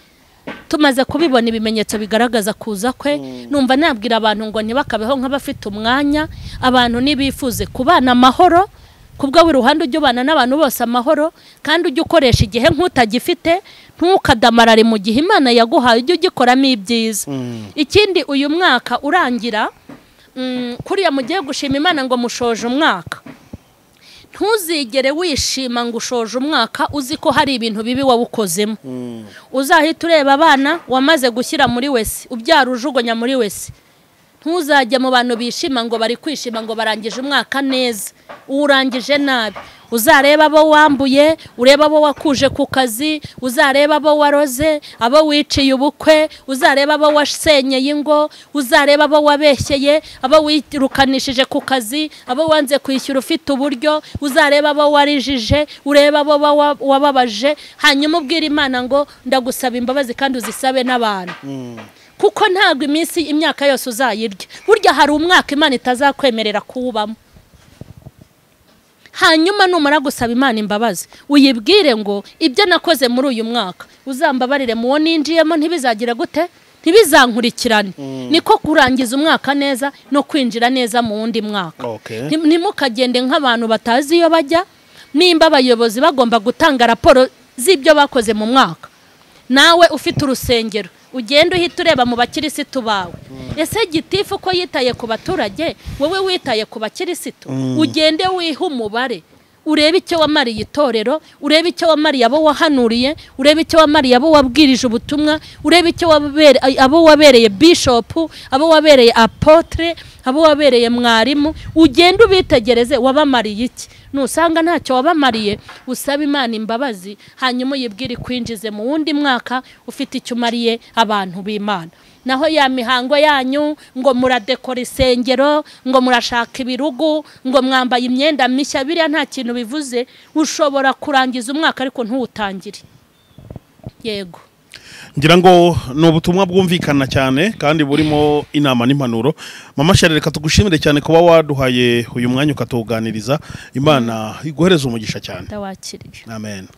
Speaker 2: tumaze kubibona ibimenyetso bigaragaza kuza kwe numva nabwira abantu ngo ntibakabeho nk'abafite umwanya abantu nibifuze kubana amahoro kubwa w'iruhande ujye ubana n'abantu bose amahoro kandi ujye ukoresha igihe nk'utagifite ntukadamarare mu gihe Imana yaguhaye ujye ugikoramo ibyiza ikindi uyu mwaka urangira kuriya mugiye gushima Imana ngo mushoje umwaka ntuzigere wishima ngo ushoje umwaka uzi ko hari ibintu bibi wawukozemo uzahita ureba abana wamaze gushyira muri wese ubyara ujugonya muri wese ntuzajya mu bantu bishima ngo bari kwishima ngo barangije umwaka neza urangije nabi uzareba abo wambuye ureba abo wakuje ku kazi uzareba abo waroze abo wiciye ubukwe uzareba abo wasenyeye ingo uzareba abo wabeshyeye abo wirukanishije ku kazi abo wanze kwishyura ufite uburyo uzareba abo warijije ureba abo wababaje hanyuma ubwira Imana ngo ndagusaba imbabazi kandi uzisabe n'abantu kuko ntabwo imyaka yose uzayirya burya hari umwaka Imana itazakwemerera kuwubamo hanyuma numara gusaba Imana imbabazi uyibwire ngo ibyo nakoze muri uyu mwaka uzambabarire muwo ninjiyemo ntibizagira gute ntibizankurikirane niko kurangiza umwaka neza no kwinjira neza mu wundi mwaka ntimukagende nk'abantu batazi iyo bajya nimba abayobozi bagomba gutanga raporo z'ibyo bakoze mu mwaka nawe ufite urusengero ugenda uhita ureba mu bakirisitu bawe ese gitifu ko yitaye ku baturage wowe witaye ku bakirisitu ugende wiha umubare urebe icyo wamariye itorero urebe icyo wamariye abo wahanuriye urebe icyo wamariye abo wabwirije ubutumwa urebe icyo abo wabereye bishop abo wabereye apotre abo wabereye mwarimu ugende ubitegereze wabamariye iki nusanga ntacyo wabamariye usaba Imana imbabazi hanyuma uyibwire kwinjize mu wundi mwaka ufite icyo umariye abantu b'Imana naho ya mihango yanyu ngo muradekora isengero ngo murashaka ibirugu ngo mwambaye imyenda mishya biriya nta kintu bivuze ushobora kurangiza umwaka ariko ntuwutangire yego
Speaker 1: ngira ngo ni ubutumwa bwumvikana cyane kandi burimo inama n'impanuro mama Sharirene reka tugushimire cyane kuba waduhaye uyu mwanya ukatuganiriza Imana iguhereza umugisha cyane
Speaker 2: ndawakiriye
Speaker 1: amen